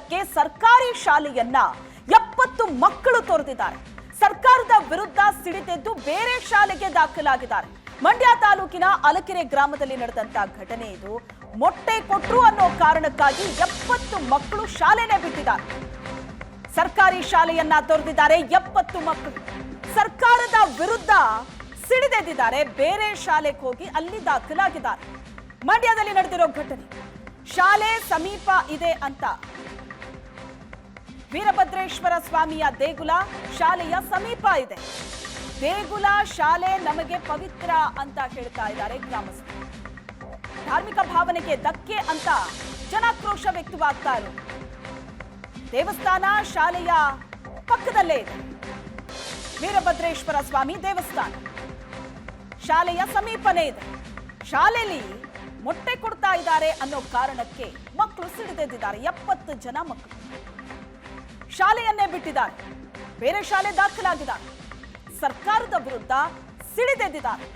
ಕಾರಣಕ್ಕೆ ಸರ್ಕಾರಿ ಶಾಲೆಯನ್ನ 70 ಮಕ್ಕಳು ತೊರೆದಿದ್ದಾರೆ. ಸರ್ಕಾರದ ವಿರುದ್ಧ ಸಿಡಿದೆದ್ದು ಬೇರೆ ಶಾಲೆಗೆ ದಾಖಲಾಗಿದ್ದಾರೆ. ಮಂಡ್ಯ ತಾಲೂಕಿನ ಅಲಕೆರೆ ಗ್ರಾಮದಲ್ಲಿ ನಡೆದಂತ ಘಟನೆ ಇದು. ಮೊಟ್ಟೆ ಕೊಟ್ರು ಅನ್ನೋ ಕಾರಣಕ್ಕಾಗಿ 70 ಮಕ್ಕಳು ಶಾಲೆನೇ ಬಿಟ್ಟಿದ್ದಾರೆ. ಸರ್ಕಾರಿ ಶಾಲೆಯನ್ನ ತೊರೆದಿದ್ದಾರೆ 70 ಮಕ್ಕಳು. ಸರ್ಕಾರದ ವಿರುದ್ಧ ಸಿಡಿದೆದ್ದಿದ್ದಾರೆ, ಬೇರೆ ಶಾಲೆಗೆ ಹೋಗಿ ಅಲ್ಲಿ ದಾಖಲಾಗಿದ್ದಾರೆ. ಮಂಡ್ಯದಲ್ಲಿ ನಡೆದಿರೋ ಘಟನೆ. ಶಾಲೆ ಸಮೀಪ ಇದೆ ಅಂತ ವೀರಭದ್ರೇಶ್ವರ ಸ್ವಾಮಿಯ ದೇಗುಲ ಶಾಲೆಯ ಸಮೀಪ ಇದೆ. ದೇಗುಲ ಶಾಲೆ ನಮಗೆ ಪವಿತ್ರ ಅಂತ ಹೇಳ್ತಾ ಇದ್ದಾರೆ ಗ್ರಾಮಸ್ಥರು. ಧಾರ್ಮಿಕ ಭಾವನೆಗೆ ಧಕ್ಕೆ ಅಂತ ಜನಾಕ್ರೋಶ ವ್ಯಕ್ತವಾಗ್ತಾ ಇರೋದು. ದೇವಸ್ಥಾನ ಶಾಲೆಯ ಪಕ್ಕದಲ್ಲೇ ಇದೆ. ವೀರಭದ್ರೇಶ್ವರ ಸ್ವಾಮಿ ದೇವಸ್ಥಾನ ಶಾಲೆಯ ಸಮೀಪನೇ ಇದೆ. ಶಾಲೆಯಲ್ಲಿ ಮೊಟ್ಟೆ ಕೊಡ್ತಾ ಇದ್ದಾರೆ ಅನ್ನೋ ಕಾರಣಕ್ಕೆ ಮಕ್ಕಳು ಸಿಡಿದೆದ್ದಿದ್ದಾರೆ. 70 ಜನ ಮಕ್ಕಳು ಶಾಲೆಯನ್ನೇ ಬಿಟ್ಟಿದ್ದಾರೆ, ಬೇರೆ ಶಾಲೆ ದಾಖಲಾಗಿದ್ದಾರೆ. ಸರ್ಕಾರದ ವಿರುದ್ಧ ಸಿಡಿದೆದ್ದಿದ್ದಾರೆ.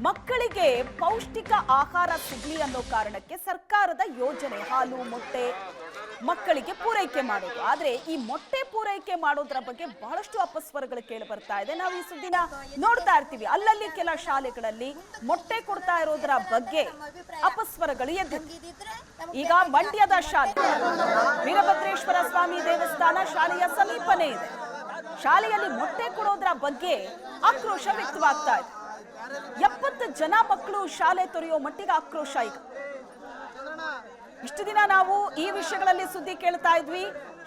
ಮಕ್ಕಳಿಗೆ ಪೌಷ್ಟಿಕ ಆಹಾರ ಸಿಗಲಿ ಅನ್ನೋ ಕಾರಣಕ್ಕೆ ಸರ್ಕಾರದ ಯೋಜನೆ ಹಾಲು ಮೊಟ್ಟೆ ಮಕ್ಕಳಿಗೆ ಪೂರೈಕೆ ಮಾಡೋದು. ಆದ್ರೆ ಈ ಮೊಟ್ಟೆ ಪೂರೈಕೆ ಮಾಡೋದ್ರ ಬಗ್ಗೆ ಬಹಳಷ್ಟು ಅಪಸ್ವರಗಳು ಕೇಳಿ ಬರ್ತಾ ಇದೆ. ನಾವು ಈ ಸುದ್ದಿನ ನೋಡ್ತಾ ಇರ್ತೀವಿ. ಅಲ್ಲಲ್ಲಿ ಕೆಲ ಶಾಲೆಗಳಲ್ಲಿ ಮೊಟ್ಟೆ ಕೊಡ್ತಾ ಇರೋದ್ರ ಬಗ್ಗೆ ಅಪಸ್ವರಗಳು ಎದ್ದಿದೆ. ಈಗ ಮಂಡ್ಯದ ಶಾಲೆ ವೀರಭದ್ರೇಶ್ವರ ಸ್ವಾಮಿ ದೇವಸ್ಥಾನ ಶಾಲೆಯ ಸಮೀಪನೇ ಇದೆ. ಶಾಲೆಯಲ್ಲಿ ಮೊಟ್ಟೆ ಕೊಡೋದ್ರ ಬಗ್ಗೆ ಆಕ್ರೋಶ ವ್ಯಕ್ತವಾಗ್ತಾ ಇದೆ. 70 ಜನ ಮಕ್ಕಳು ಶಾಲೆ ತೊರೆಯೋ ಮಟ್ಟಿಗೆ ಆಕ್ರೋಶ. ಈಗ ಇಷ್ಟು ದಿನ ನಾವು ಈ ವಿಷಯಗಳಲ್ಲಿ ಸುದ್ದಿ ಕೇಳ್ತಾ ಇದ್ವಿ.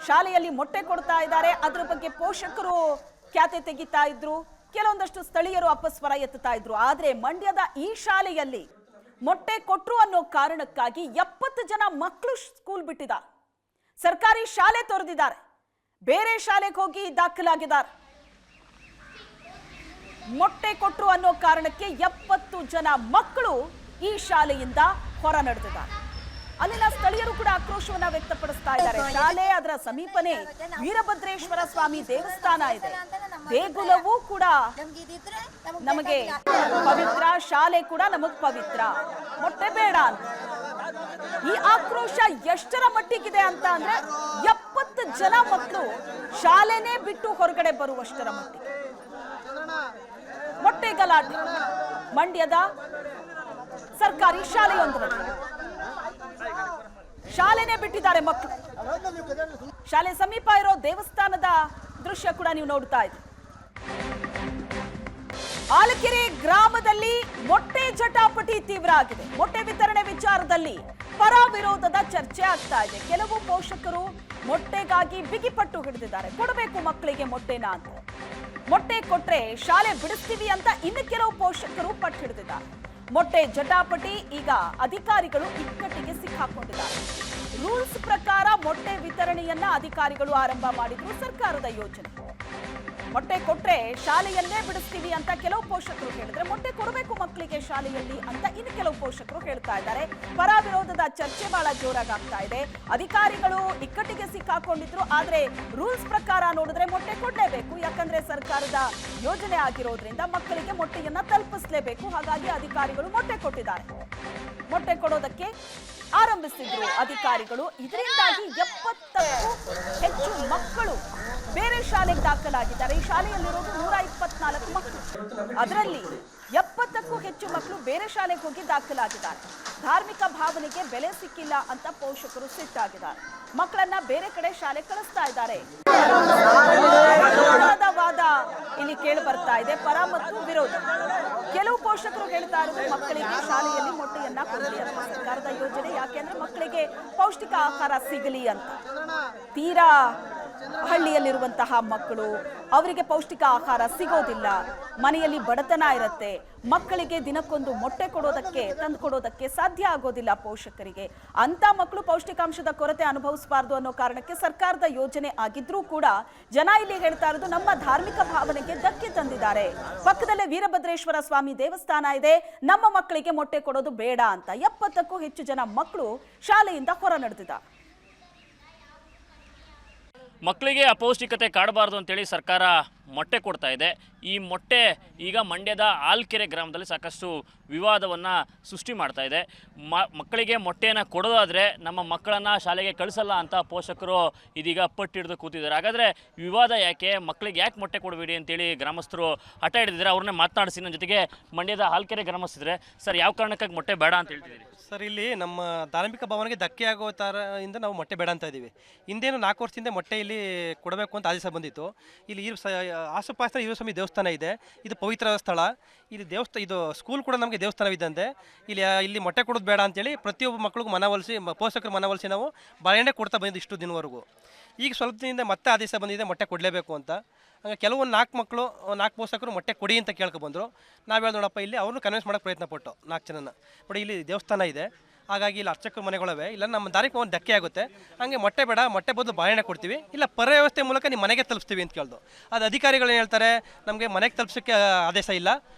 ಶಾಲೆಯಲ್ಲಿ ಮೊಟ್ಟೆ ಕೊಡ್ತಾ ಇದ್ದಾರೆ, ಅದ್ರ ಬಗ್ಗೆ ಪೋಷಕರು ಖ್ಯಾತೆ ತೆಗಿತಾ ಇದ್ರು, ಕೆಲವೊಂದಷ್ಟು ಸ್ಥಳೀಯರು ಅಪಸ್ವರ ಎತ್ತುತ್ತಾ ಇದ್ರು. ಆದ್ರೆ ಮಂಡ್ಯದ ಈ ಶಾಲೆಯಲ್ಲಿ ಮೊಟ್ಟೆ ಕೊಟ್ರು ಅನ್ನೋ ಕಾರಣಕ್ಕಾಗಿ 70 ಜನ ಮಕ್ಕಳು ಸ್ಕೂಲ್ ಬಿಟ್ಟಿದ್ದಾರೆ. ಸರ್ಕಾರಿ ಶಾಲೆ ತೊರೆದಿದ್ದಾರೆ, ಬೇರೆ ಶಾಲೆಗೆ ಹೋಗಿ ದಾಖಲಾಗಿದ್ದಾರೆ. ಮೊಟ್ಟೆ ಕೊಟ್ರು ಅನ್ನೋ ಕಾರಣಕ್ಕೆ 70 ಜನ ಮಕ್ಕಳು ಈ ಶಾಲೆಯಿಂದ ಹೊರ ನಡೆದಿದ್ದಾರೆ. ಅಲ್ಲಿನ ಸ್ಥಳೀಯರು ಕೂಡ ಆಕ್ರೋಶವನ್ನ ವ್ಯಕ್ತಪಡಿಸ್ತಾ ಇದ್ದಾರೆ. ಶಾಲೆ ಅದರ ಸಮೀಪನೇ ವೀರಭದ್ರೇಶ್ವರ ಸ್ವಾಮಿ ದೇವಸ್ಥಾನ ಇದೆ. ದೇಗುಲವೂ ಕೂಡ ನಮಗೆ ಪವಿತ್ರ, ಶಾಲೆ ಕೂಡ ನಮಗ್ ಪವಿತ್ರ, ಮೊಟ್ಟೆ ಬೇಡ ಅಂತ. ಈ ಆಕ್ರೋಶ ಎಷ್ಟರ ಮಟ್ಟಿಗಿದೆ ಅಂತ ಅಂದ್ರೆ 70 ಜನ ಮಕ್ಕಳು ಶಾಲೆನೇ ಬಿಟ್ಟು ಹೊರಗಡೆ ಬರುವಷ್ಟರ ಮಟ್ಟಿಗೆ ಮೊಟ್ಟೆ ಗಲಾಟೆ ಮಂಡ್ಯದ ಸರ್ಕಾರಿ ಶಾಲೆಯೊಂದರಲ್ಲಿ. ಶಾಲೆನೇ ಬಿಟ್ಟಿದ್ದಾರೆ ಮಕ್ಕಳು. ಶಾಲೆ ಸಮೀಪ ಇರೋ ದೇವಸ್ಥಾನದ ದೃಶ್ಯ ಕೂಡ ನೀವು ನೋಡ್ತಾ ಇದ್ದೀರಿ. ಆಲಕೆರೆ ಗ್ರಾಮದಲ್ಲಿ ಮೊಟ್ಟೆ ಜಟಾಪಟಿ ತೀವ್ರ ಆಗಿದೆ. ಮೊಟ್ಟೆ ವಿತರಣೆ ವಿಚಾರದಲ್ಲಿ ಪರ ವಿರೋಧದ ಚರ್ಚೆ ಆಗ್ತಾ ಇದೆ. ಕೆಲವು ಪೋಷಕರು ಮೊಟ್ಟೆಗಾಗಿ ಬಿಗಿಪಟ್ಟು ಹಿಡಿದಿದ್ದಾರೆ. ಕೊಡಬೇಕು ಮಕ್ಕಳಿಗೆ ಮೊಟ್ಟೆನ ಅಂತ. ಮೊಟ್ಟೆ ಕೊಟ್ರೆ ಶಾಲೆ ಬಿಡಿಸ್ತೀವಿ ಅಂತ ಇನ್ನು ಕೆಲವು ಪೋಷಕರು ಪಟ್ಟು ಹಿಡಿದಿದ್ದಾರೆ. ಮೊಟ್ಟೆ ಜಟಾಪಟಿ ಈಗ ಅಧಿಕಾರಿಗಳು ಇಕ್ಕಟ್ಟಿಗೆ ಸಿಕ್ಕಾಕೊಂಡಿದ್ದಾರೆ. ರೂಲ್ಸ್ ಪ್ರಕಾರ ಮೊಟ್ಟೆ ವಿತರಣೆಯನ್ನ ಅಧಿಕಾರಿಗಳು ಆರಂಭ ಮಾಡಿದ್ರು. ಸರ್ಕಾರದ ಯೋಜನೆ ಮೊಟ್ಟೆ ಕೊಟ್ರೆ ಶಾಲೆಯನ್ನೇ ಬಿಡಿಸ್ತೀವಿ ಅಂತ ಕೆಲವು ಪೋಷಕರು ಹೇಳಿದ್ರೆ, ಮೊಟ್ಟೆ ಕೊಡಬೇಕು ಮಕ್ಕಳಿಗೆ ಶಾಲೆಯಲ್ಲಿ ಅಂತ ಇನ್ನು ಕೆಲವು ಪೋಷಕರು ಹೇಳ್ತಾ ಇದ್ದಾರೆ. ಪರ ವಿರೋಧದ ಚರ್ಚೆ ಬಹಳ ಜೋರಾಗ್ತಾ ಇದೆ. ಅಧಿಕಾರಿಗಳು ಇಕ್ಕಟ್ಟಿಗೆ ಸಿಕ್ಕಾಕೊಂಡಿದ್ರು. ಆದ್ರೆ ರೂಲ್ಸ್ ಪ್ರಕಾರ ನೋಡಿದ್ರೆ ಮೊಟ್ಟೆ ಕೊಡ್ಲೇಬೇಕು, ಯಾಕಂದ್ರೆ ಸರ್ಕಾರದ ಯೋಜನೆ ಆಗಿರೋದ್ರಿಂದ ಮಕ್ಕಳಿಗೆ ಮೊಟ್ಟೆಯನ್ನ ತಲುಪಿಸಲೇಬೇಕು. ಹಾಗಾಗಿ ಅಧಿಕಾರಿಗಳು ಮೊಟ್ಟೆ ಕೊಟ್ಟಿದ್ದಾರೆ. ಮೊಟ್ಟೆ ಕೊಡೋದಕ್ಕೆ ಆರಂಭಿಸಿದ್ರು ಅಧಿಕಾರಿಗಳು. ಇದರಿಂದಾಗಿ 70ಕ್ಕೂ ಹೆಚ್ಚು ಮಕ್ಕಳು ಬೇರೆ ಶಾಲೆಗೆ ದಾಖಲಾಗಿದ್ದಾರೆ. ಈ ಶಾಲೆಯಲ್ಲಿರೋದು 124 ಮಕ್ಕಳು. ಅದರಲ್ಲಿ 70ಕ್ಕೂ ಹೆಚ್ಚು ಮಕ್ಕಳು ಬೇರೆ ಶಾಲೆಗೆ ಹೋಗಿ ದಾಖಲಾಗಿದ್ದಾರೆ. ಧಾರ್ಮಿಕ ಭಾವನೆಗೆ ಬೆಲೆ ಸಿಕ್ಕಿಲ್ಲ ಅಂತ ಪೋಷಕರು ಸಿಟ್ಟಾಗಿದ್ದಾರೆ. ಮಕ್ಕಳನ್ನ ಬೇರೆ ಕಡೆ ಶಾಲೆ ಕಳಿಸ್ತಾ ಇದ್ದಾರೆ. ವಾದ ಇಲ್ಲಿ ಕೇಳಿ ಬರ್ತಾ ಇದೆ, ಪರ ಮತ್ತು ವಿರೋಧ. ಕೆಲವು ಪೋಷಕರು ಹೇಳ್ತಾ ಇರೋದು ಮಕ್ಕಳಿಗೆ ಶಾಲೆಯಲ್ಲಿ ಮೊಟ್ಟೆಯನ್ನ ಕೊಡಲಿ ಅಂತ ಸರ್ಕಾರದ ಯೋಜನೆ, ಯಾಕೆಂದ್ರೆ ಮಕ್ಕಳಿಗೆ ಪೌಷ್ಟಿಕ ಆಹಾರ ಸಿಗಲಿ ಅಂತ. ತೀರಾ ಹಳ್ಳಿಯಲ್ಲಿರುವಂತಹ ಮಕ್ಕಳು, ಅವರಿಗೆ ಪೌಷ್ಟಿಕ ಆಹಾರ ಸಿಗೋದಿಲ್ಲ, ಮನೆಯಲ್ಲಿ ಬಡತನ ಇರುತ್ತೆ, ಮಕ್ಕಳಿಗೆ ದಿನಕ್ಕೊಂದು ಮೊಟ್ಟೆ ತಂದು ಕೊಡೋದಕ್ಕೆ ಸಾಧ್ಯ ಆಗೋದಿಲ್ಲ ಪೋಷಕರಿಗೆ. ಅಂತ ಮಕ್ಕಳು ಪೌಷ್ಟಿಕಾಂಶದ ಕೊರತೆ ಅನುಭವಿಸಬಾರ್ದು ಅನ್ನೋ ಕಾರಣಕ್ಕೆ ಸರ್ಕಾರದ ಯೋಜನೆ ಆಗಿದ್ರೂ ಕೂಡ ಜನ ಇಲ್ಲಿ ಹೇಳ್ತಾ ಇರೋದು ನಮ್ಮ ಧಾರ್ಮಿಕ ಭಾವನೆಗೆ ಧಕ್ಕೆ ತಂದಿದ್ದಾರೆ. ಪಕ್ಕದಲ್ಲೇ ವೀರಭದ್ರೇಶ್ವರ ಸ್ವಾಮಿ ದೇವಸ್ಥಾನ ಇದೆ, ನಮ್ಮ ಮಕ್ಕಳಿಗೆ ಮೊಟ್ಟೆ ಕೊಡೋದು ಬೇಡ ಅಂತ 70ಕ್ಕೂ ಹೆಚ್ಚು ಜನ ಮಕ್ಕಳು ಶಾಲೆಯಿಂದ ಹೊರ ನಡೆದಿದ್ದಾರೆ. ಮಕ್ಕಳಿಗೆ ಅಪೌಷ್ಟಿಕತೆ ಕಾಡಬಾರ್ದು ಅಂತೇಳಿ ಸರ್ಕಾರ ಮೊಟ್ಟೆ ಕೊಡ್ತಾ ಇದೆ. ಈ ಮೊಟ್ಟೆ ಈಗ ಮಂಡ್ಯದ ಆಲ್ಕೆರೆ ಗ್ರಾಮದಲ್ಲಿ ಸಾಕಷ್ಟು ವಿವಾದವನ್ನು ಸೃಷ್ಟಿ ಮಾಡ್ತಾ ಇದೆ. ಮಕ್ಕಳಿಗೆ ಮೊಟ್ಟೆಯನ್ನು ಕೊಡೋದಾದರೆ ನಮ್ಮ ಮಕ್ಕಳನ್ನು ಶಾಲೆಗೆ ಕಳಿಸಲ್ಲ ಅಂತ ಪೋಷಕರು ಇದೀಗ ಪಟ್ಟಿಡಿದು ಕೂತಿದ್ದಾರೆ. ಹಾಗಾದರೆ ವಿವಾದ ಯಾಕೆ, ಮಕ್ಕಳಿಗೆ ಯಾಕೆ ಮೊಟ್ಟೆ ಕೊಡಬೇಡಿ ಅಂತೇಳಿ ಗ್ರಾಮಸ್ಥರು ಹಠ ಹಿಡಿದಿದ್ದಾರೆ. ಅವ್ರನ್ನೇ ಮಾತನಾಡಿಸಿ ನನ್ನ ಜೊತೆಗೆ ಮಂಡ್ಯದ ಆಲ್ಕೆರೆ ಗ್ರಾಮಸ್ಥರಿದ್ದಾರೆ. ಸರ್, ಯಾವ ಕಾರಣಕ್ಕಾಗಿ ಮೊಟ್ಟೆ ಬೇಡ ಅಂತ ಹೇಳ್ತಿದ್ದೀರಿ? ಸರ್, ಇಲ್ಲಿ ನಮ್ಮ ಧಾರ್ಮಿಕ ಭಾವನೆಗೆ ಧಕ್ಕೆ ಆಗೋ ಥರದಿಂದ ನಾವು ಮೊಟ್ಟೆ ಬೇಡ ಅಂತ ಇದ್ದೀವಿ. ಹಿಂದೇನು 4 ವರ್ಷದಿಂದ ಮೊಟ್ಟೆ ಇಲ್ಲಿ ಕೊಡಬೇಕು ಅಂತ ಆದೇಶ ಬಂದಿತ್ತು. ಇಲ್ಲಿ ಆಸುಪಾಸಿನ ವೀರಸ್ವಾಮಿ ದೇವಸ್ಥಾನ ಇದೆ, ಇದು ಪವಿತ್ರ ಸ್ಥಳ. ಇಲ್ಲಿ ಇದು ಸ್ಕೂಲ್ ಕೂಡ ನಮಗೆ ದೇವಸ್ಥಾನವಿದ್ದಂತೆ ಇಲ್ಲಿ ಮೊಟ್ಟೆ ಕೊಡೋದು ಬೇಡ ಅಂತೇಳಿ ಪ್ರತಿಯೊಬ್ಬ ಮಕ್ಕಳಿಗೂ ಮನವೊಲಿಸಿ, ಪೋಷಕರು ಮನವೊಲಿಸಿ ನಾವು ಬಾಳೆಹಣ್ಣೆ ಕೊಡ್ತಾ ಬಂದಿದ್ದು ಇಷ್ಟು ದಿನವರೆಗೂ. ಈಗ ಸ್ವಲ್ಪ ದಿನದಿಂದ ಮತ್ತೆ ಆದೇಶ ಬಂದಿದೆ ಮೊಟ್ಟೆ ಕೊಡಲೇಬೇಕು ಅಂತ. ಹಂಗೆ ಕೆಲವೊಂದು 4 ಪೋಷಕರು ಮೊಟ್ಟೆ ಕೊಡಿ ಅಂತ ಕೇಳ್ಕೊಬಂದರು. ನಾವು ಹೇಳಿ ನೋಡಪ್ಪ, ಇಲ್ಲಿ ಅವ್ರನ್ನೂ ಕನ್ವಿನ್ಸ್ ಮಾಡೋಕ್ಕೆ ಪ್ರಯತ್ನ ಪಟ್ಟು 4 ಜನನ ಬಟ್ ಇಲ್ಲಿ ದೇವಸ್ಥಾನ ಇದೆ, ಹಾಗಾಗಿ ಇಲ್ಲಿ ಅರ್ಚಕರು ಮನೆಗಳವೆ, ಇಲ್ಲ ನಮ್ಮ ದಾರಿಗೆ ಒಂದು ಧಕ್ಕೆ ಆಗುತ್ತೆ. ಹಂಗೆ ಮೊಟ್ಟೆ ಬೇಡ, ಮೊಟ್ಟೆ ಬದಲು ಬಾಳೆಹಣ್ಣೆ ಕೊಡ್ತೀವಿ, ಇಲ್ಲ ವ್ಯವಸ್ಥೆ ಮೂಲಕ ನಿಮ್ಮ ಮನೆಗೆ ತಲುಪಿಸ್ತೀವಿ ಅಂತ ಕೇಳ್ದು. ಅದು ಅಧಿಕಾರಿಗಳು ಏನು ಹೇಳ್ತಾರೆ, ನಮಗೆ ಮನೆಗೆ ತಲುಪಿಸೋಕ್ಕೆ ಆದೇಶ ಇಲ್ಲ,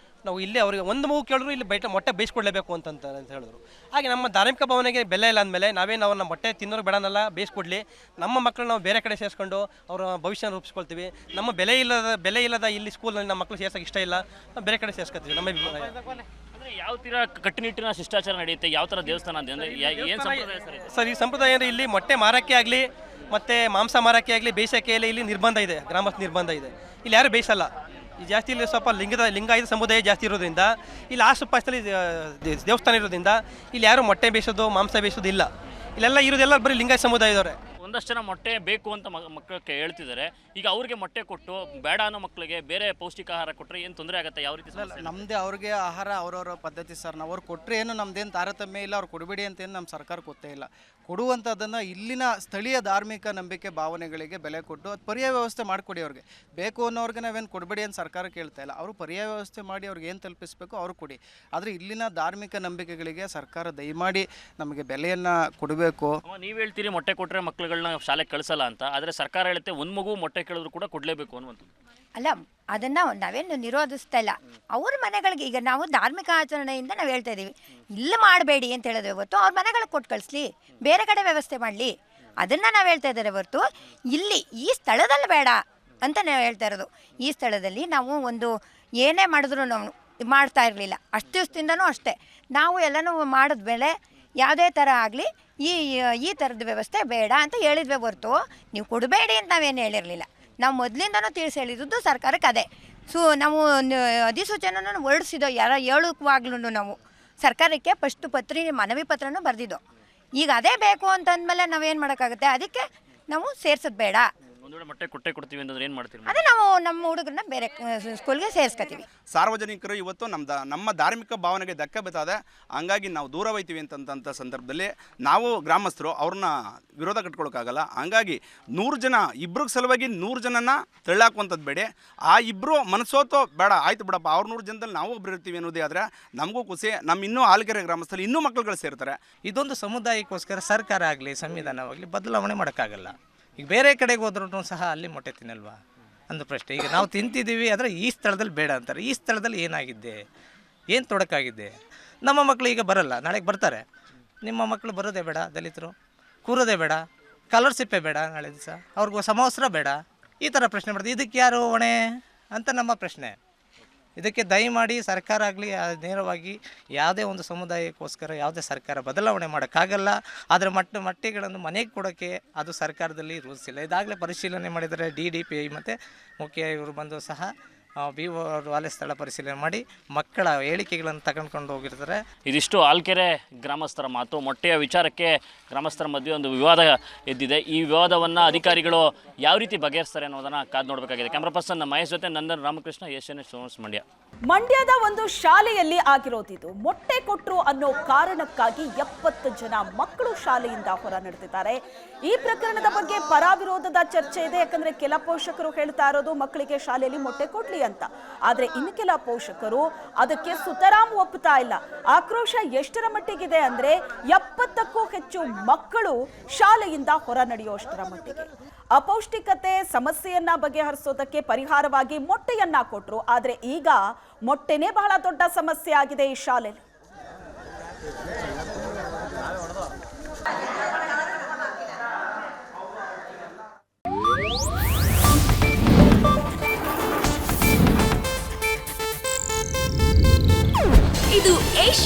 ನಾವು ಇಲ್ಲಿ ಅವರಿಗೆ ಒಂದು ಮಗು ಕೇಳಿದ್ರು ಇಲ್ಲಿ ಮೊಟ್ಟೆ ಬೇಯಿಸ್ಕೊಡ್ಲೇಬೇಕು ಅಂತ ಹೇಳಿದ್ರು. ಹಾಗೆ ನಮ್ಮ ಧಾರ್ಮಿಕ ಭಾವನೆಗೆ ಬೆಲೆ ಇಲ್ಲ ಅಂದಮೇಲೆ ನಾವೇನು ಅವ್ರನ್ನ ಮೊಟ್ಟೆ ತಿನ್ನೋರು ಬೇಡನಲ್ಲ, ಬೇಯಿಸ್ಕೊಡ್ಲಿ, ನಮ್ಮ ಮಕ್ಕಳು ನಾವು ಬೇರೆ ಕಡೆ ಸೇರಿಸ್ಕೊಂಡು ಅವರ ಭವಿಷ್ಯನ ರೂಪಿಸ್ಕೊಳ್ತೀವಿ. ನಮ್ಮ ಬೆಲೆ ಇಲ್ಲದ ಇಲ್ಲಿ ಸ್ಕೂಲ್ನಲ್ಲಿ ನಮ್ಮ ಮಕ್ಕಳು ಸೇರ್ಸೋಕೆ ಇಷ್ಟ ಇಲ್ಲ, ನಾವು ಬೇರೆ ಕಡೆ ಸೇರಿಸ್ಕೊತೀವಿ. ನಮ್ಮ ಯಾವ ತೀರ ಕಟ್ಟುನಿಟ್ಟಿನ ಶಿಷ್ಟಾಚಾರ ನಡೆಯುತ್ತೆ, ಯಾವ ಥರ ದೇವಸ್ಥಾನ ಅಂದರೆ ಏನು ಸಂಪ್ರದಾಯ ಸರ್? ಈ ಸಂಪ್ರದಾಯ ಅಂದರೆ ಇಲ್ಲಿ ಮೊಟ್ಟೆ ಮಾರಕ್ಕೆ ಆಗಲಿ ಮತ್ತು ಮಾಂಸ ಮಾರಕ್ಕೆ ಆಗಲಿ ಬೇಯಿಸೋಕ್ಕೆ ಇಲ್ಲಿ ನಿರ್ಬಂಧ ಇದೆ, ಗ್ರಾಮಸ್ಥ ನಿರ್ಬಂಧ ಇದೆ. ಇಲ್ಲಿ ಯಾರು ಬೇಯಿಸಲ್ಲ. ಈ ಜಾಸ್ತಿ ಇಲ್ಲಿ ಸ್ವಲ್ಪ ಲಿಂಗಾಯತ ಸಮುದಾಯ ಜಾಸ್ತಿ ಇರೋದ್ರಿಂದ, ಇಲ್ಲಿ ಆಸುಪಾಸಲ್ಲಿ ದೇವಸ್ಥಾನ ಇರೋದ್ರಿಂದ ಇಲ್ಲಿ ಯಾರು ಮೊಟ್ಟೆ ಬೇಯಿಸೋದು, ಮಾಂಸ ಬೇಯಿಸೋದು ಇಲ್ಲ. ಇಲ್ಲೆಲ್ಲ ಇರೋದೆಲ್ಲ ಬರೀ ಲಿಂಗಾಯತ ಸಮುದಾಯದವರೇ. ಒಂದಷ್ಟು ಜನ ಮೊಟ್ಟೆ ಬೇಕು ಅಂತ ಮಕ್ಕಳಿಗೆ ಹೇಳ್ತಿದ್ದಾರೆ. ಈಗ ಅವ್ರಿಗೆ ಮೊಟ್ಟೆ ಕೊಟ್ಟು ಬೇಡ ಅನ್ನೋ ಮಕ್ಕಳಿಗೆ ಬೇರೆ ಪೌಷ್ಟಿಕ ಆಹಾರ ಕೊಟ್ಟರೆ ಏನು ತೊಂದರೆ ಆಗುತ್ತೆ? ಯಾವ ರೀತಿ? ನಮ್ಮದೇ ಅವ್ರಿಗೆ ಆಹಾರ ಅವ್ರವ್ರ ಪದ್ಧತಿ ಸರ್. ನಾವು ಅವ್ರು ಕೊಟ್ಟರೆ ಏನು ನಮ್ದೇನು ತಾರತಮ್ಯ ಇಲ್ಲ, ಅವ್ರು ಕೊಡಬೇಡಿ ಅಂತೇನು ನಮ್ಮ ಸರ್ಕಾರ ಗೊತ್ತೇ ಇಲ್ಲ. ಕೊಡುವಂಥದ್ದನ್ನು ಇಲ್ಲಿನ ಸ್ಥಳೀಯ ಧಾರ್ಮಿಕ ನಂಬಿಕೆ ಭಾವನೆಗಳಿಗೆ ಬೆಲೆ ಕೊಟ್ಟು ಅದು ಪರ್ಯಾಯ ವ್ಯವಸ್ಥೆ ಮಾಡಿಕೊಡಿ. ಅವ್ರಿಗೆ ಬೇಕು ಅನ್ನೋರಿಗೆ ನಾವೇನು ಕೊಡಬೇಡಿ ಅಂತ ಸರ್ಕಾರ ಕೇಳ್ತಾ ಇಲ್ಲ. ಅವರು ಪರ್ಯಾಯ ವ್ಯವಸ್ಥೆ ಮಾಡಿ ಅವ್ರಿಗೆ ಏನು ತಲುಪಿಸ್ಬೇಕು ಅವ್ರು ಕೊಡಿ. ಆದರೆ ಇಲ್ಲಿನ ಧಾರ್ಮಿಕ ನಂಬಿಕೆಗಳಿಗೆ ಸರ್ಕಾರ ದಯಮಾಡಿ ನಮಗೆ ಬೆಲೆಯನ್ನು ಕೊಡಬೇಕು. ನೀವು ಹೇಳ್ತೀರಿ ಮೊಟ್ಟೆ ಕೊಟ್ಟರೆ ಮಕ್ಕಳುಗಳನ್ನ ಶಾಲೆಗೆ ಕಳಿಸಲ್ಲ ಅಂತ, ಆದರೆ ಸರ್ಕಾರ ಹೇಳುತ್ತೆ ಒಂದು ಮಗು ಮೊಟ್ಟೆ ಕೇಳಿದ್ರು ಕೂಡ ಕೊಡಲೇಬೇಕು ಅನ್ನುವಂಥದ್ದು. ಅಲ್ಲ, ಅದನ್ನು ನಾವೇನು ನಿರೋಧಿಸ್ತಾ ಇಲ್ಲ. ಅವ್ರ ಮನೆಗಳಿಗೆ ಈಗ ನಾವು ಧಾರ್ಮಿಕ ಆಚರಣೆಯಿಂದ ನಾವು ಹೇಳ್ತಾ ಇದ್ದೀವಿ, ಇಲ್ಲಿ ಮಾಡಬೇಡಿ ಅಂತ ಹೇಳಿದ್ರೆ ಹೊರತು ಅವ್ರ ಮನೆಗಳಿಗೆ ಕೊಟ್ಟು ಕಳಿಸ್ಲಿ, ಬೇರೆ ಕಡೆ ವ್ಯವಸ್ಥೆ ಮಾಡಲಿ, ಅದನ್ನು ನಾವು ಹೇಳ್ತಾ ಇದ್ದಾರೆ ಹೊರತು ಇಲ್ಲಿ ಈ ಸ್ಥಳದಲ್ಲಿ ಬೇಡ ಅಂತ ನಾವು ಹೇಳ್ತಾ ಇರೋದು. ಈ ಸ್ಥಳದಲ್ಲಿ ನಾವು ಒಂದು ಏನೇ ಮಾಡಿದ್ರು ನಾವು ಮಾಡ್ತಾ ಇರಲಿಲ್ಲ, ಅಷ್ಟು ದಿವಸದಿಂದನೂ ಅಷ್ಟೇ. ನಾವು ಎಲ್ಲನೂ ಮಾಡಿದ್ಮೇಲೆ ಯಾವುದೇ ಥರ ಆಗಲಿ ಈ ಥರದ ವ್ಯವಸ್ಥೆ ಬೇಡ ಅಂತ ಹೇಳಿದ್ವಿ ಹೊರತು ನೀವು ಕೊಡಬೇಡಿ ಅಂತ ನಾವೇನು ಹೇಳಿರಲಿಲ್ಲ. ನಾವು ಮೊದಲಿಂದನೂ ತಿಳಿಸಿ ಹೇಳಿದ್ದು ಸರ್ಕಾರಕ್ಕೆ ಅದೇ. ನಾವು ಅಧಿಸೂಚನೆಯನ್ನು ಹೊರಡಿಸಿದೋ ಹೇಳುವಾಗ್ಲೂ ನಾವು ಸರ್ಕಾರಕ್ಕೆ ಫಸ್ಟ್ ಮನವಿ ಪತ್ರನೂ ಬರೆದಿದ್ದೋ. ಈಗ ಅದೇ ಬೇಕು ಅಂತಂದಮೇಲೆ ನಾವೇನು ಮಾಡೋಕ್ಕಾಗುತ್ತೆ? ಅದಕ್ಕೆ ನಾವು ಸೇರ್ಸೋದು ಬೇಡ. ಮೊಟ್ಟೆ ಕೊಡ್ತೀವಿ ಅಂತಂದ್ರೆ ಏನು ಮಾಡ್ತೀವಿ? ಅದೇ ನಾವು ನಮ್ಮ ಹುಡುಗರನ್ನ ಬೇರೆ ಸ್ಕೂಲ್ಗೆ ಸೇರಿಸ್ಕೊತೀವಿ. ಸಾರ್ವಜನಿಕರು ಇವತ್ತು ನಮ್ಮ ಧಾರ್ಮಿಕ ಭಾವನೆಗೆ ಧಕ್ಕೆ ಬೀಳ್ತದೆ, ಹಂಗಾಗಿ ನಾವು ದೂರ ಹೋಯ್ತೀವಿ ಅಂತಂಥ ಸಂದರ್ಭದಲ್ಲಿ ನಾವು ಗ್ರಾಮಸ್ಥರು ಅವ್ರನ್ನ ವಿರೋಧ ಕಟ್ಕೊಳಕ್ಕಾಗಲ್ಲ. ಹಂಗಾಗಿ 100 ಜನ ಇಬ್ಬರಿಗೆ ಸಲುವಾಗಿ 100 ಜನನ ತಳ್ಳಾಕುವಂಥದ್ದು ಬೇಡ. ಆ ಇಬ್ಬರು ಮನಸ್ಸೋತೋ ಬೇಡ, ಆಯ್ತು ಬಿಡಪ್ಪ, ಅವ್ರ 100 ಜನದಲ್ಲಿ ನಾವು ಒಬ್ಬರು ಇರ್ತೀವಿ ಅನ್ನೋದೇ ಆದರೆ ನಮಗೂ ಖುಷಿ. ನಮ್ಮ ಇನ್ನೂ ಆಲ್ಕೆರೆ ಗ್ರಾಮಸ್ಥರಲ್ಲಿ ಇನ್ನೂ ಮಕ್ಕಳುಗಳು ಸೇರ್ತಾರೆ. ಇದೊಂದು ಸಮುದಾಯಕ್ಕೋಸ್ಕರ ಸರ್ಕಾರ ಆಗಲಿ ಸಂವಿಧಾನವಾಗಲಿ ಬದಲಾವಣೆ ಮಾಡೋಕ್ಕಾಗಲ್ಲ. ಈಗ ಬೇರೆ ಕಡೆಗೆ ಹೋದ್ರೂ ಸಹ ಅಲ್ಲಿ ಮೊಟ್ಟೆ ತಿನ್ನಲ್ವಾ ಅಂದ ಪ್ರಶ್ನೆ. ಈಗ ನಾವು ತಿಂತಿದ್ದೀವಿ, ಆದರೆ ಈ ಸ್ಥಳದಲ್ಲಿ ಬೇಡ ಅಂತಾರೆ. ಈ ಸ್ಥಳದಲ್ಲಿ ಏನಾಗಿದ್ದೆ, ಏನು ತೊಡಕಾಗಿದ್ದೆ? ನಮ್ಮ ಮಕ್ಕಳು ಈಗ ಬರಲ್ಲ, ನಾಳೆಗೆ ಬರ್ತಾರೆ. ನಿಮ್ಮ ಮಕ್ಕಳು ಬರೋದೇ ಬೇಡ, ದಲಿತರು ಕೂರೋದೇ ಬೇಡ, ಕಲರ್ಸಿಪ್ಪೆ ಬೇಡ, ನಾಳೆ ದಿವಸ ಅವ್ರಿಗೂ ಸಮವಸ್ತ್ರ ಬೇಡ, ಈ ಥರ ಪ್ರಶ್ನೆ ಮಾಡ್ತೀವಿ. ಇದಕ್ಕೆ ಯಾರು ಹೊಣೆ ಅಂತ ನಮ್ಮ ಪ್ರಶ್ನೆ. ಇದಕ್ಕೆ ದಯಮಾಡಿ ಸರ್ಕಾರ ಆಗಲಿ ನೇರವಾಗಿ ಯಾವುದೇ ಒಂದು ಸಮುದಾಯಕ್ಕೋಸ್ಕರ ಯಾವುದೇ ಸರ್ಕಾರ ಬದಲಾವಣೆ ಮಾಡೋಕ್ಕಾಗಲ್ಲ. ಆದರೆ ಮೊಟ್ಟೆಗಳನ್ನು ಮನೆಗೆ ಕೊಡೋಕ್ಕೆ ಅದು ಸರ್ಕಾರದಲ್ಲಿ ರೂಲ್ಸ್ ಇಲ್ಲ. ಇದಾಗಲೇ ಪರಿಶೀಲನೆ ಮಾಡಿದರೆ DDPI ಮತ್ತು ಮುಖ್ಯ ಇವರು ಬಂದು ಸಹ BO ಅವರು ವಾಲೆ ಸ್ಥಳ ಪರಿಶೀಲನೆ ಮಾಡಿ ಮಕ್ಕಳ ಹೇಳಿಕೆಗಳನ್ನು ತಗೊಂಡ್ಕೊಂಡು ಹೋಗಿರ್ತಾರೆ. ಇದಿಷ್ಟು ಆಲ್ಕೆರೆ ಗ್ರಾಮಸ್ಥರ ಮಾತು. ಮೊಟ್ಟೆಯ ವಿಚಾರಕ್ಕೆ ಗ್ರಾಮಸ್ಥರ ಮಧ್ಯೆ ಒಂದು ವಿವಾದ ಎದ್ದಿದೆ. ಈ ವಿವಾದವನ್ನು ಅಧಿಕಾರಿಗಳು ಯಾವ ರೀತಿ ಬಗೆಹರಿಸ್ತಾರೆ ಅನ್ನೋದನ್ನು ಕಾದು ನೋಡಬೇಕಾಗಿದೆ. ಕ್ಯಾಮ್ರಾ ಪರ್ಸನ್ ಮಹೇಶ್ ಜೊತೆ ನಂದನ್ ರಾಮಕೃಷ್ಣ, SNH ನ್ಯೂಸ್, ಮಂಡ್ಯ. ಮಂಡ್ಯದ ಒಂದು ಶಾಲೆಯಲ್ಲಿ ಆಗಿರೋದಿದು. ಮೊಟ್ಟೆ ಕೊಟ್ರು ಅನ್ನೋ ಕಾರಣಕ್ಕಾಗಿ 70 ಜನ ಮಕ್ಕಳು ಶಾಲೆಯಿಂದ ಹೊರ ನಡೆದಿದ್ದಾರೆ. ಈ ಪ್ರಕರಣದ ಬಗ್ಗೆ ಪರಾವಿರೋಧದ ಚರ್ಚೆ ಇದೆ. ಯಾಕಂದ್ರೆ ಕೆಲ ಪೋಷಕರು ಹೇಳ್ತಾ ಇರೋದು ಮಕ್ಕಳಿಗೆ ಶಾಲೆಯಲ್ಲಿ ಮೊಟ್ಟೆ ಕೊಡ್ಲಿ ಅಂತ, ಆದ್ರೆ ಇನ್ನು ಕೆಲ ಪೋಷಕರು ಅದಕ್ಕೆ ಸುತರಾಮ್ ಒಪ್ಪುತ್ತಾ ಇಲ್ಲ. ಆಕ್ರೋಶ ಎಷ್ಟರ ಮಟ್ಟಿಗಿದೆ ಅಂದ್ರೆ 70ಕ್ಕೂ ಹೆಚ್ಚು ಮಕ್ಕಳು ಶಾಲೆಯಿಂದ ಹೊರ ನಡೆಯುವಷ್ಟರ ಮಟ್ಟಿಗೆ. ಅಪೌಷ್ಟಿಕತೆ ಸಮಸ್ಯೆಯನ್ನ ಬಗೆಹರಿಸೋದಕ್ಕೆ ಪರಿಹಾರವಾಗಿ ಮೊಟ್ಟೆಯನ್ನ ಕೊಟ್ರು, ಆದ್ರೆ ಈಗ ಮೊಟ್ಟೆನೇ ಬಹಳ ದೊಡ್ಡ ಸಮಸ್ಯೆ ಆಗಿದೆ ಈ ಶಾಲೆಯಲ್ಲಿ.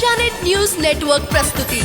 ಏಷ್ಯಾನೆಟ್ ನ್ಯೂಸ್ ನೆಟ್ವರ್ಕ್ ಪ್ರಸ್ತುತಿ.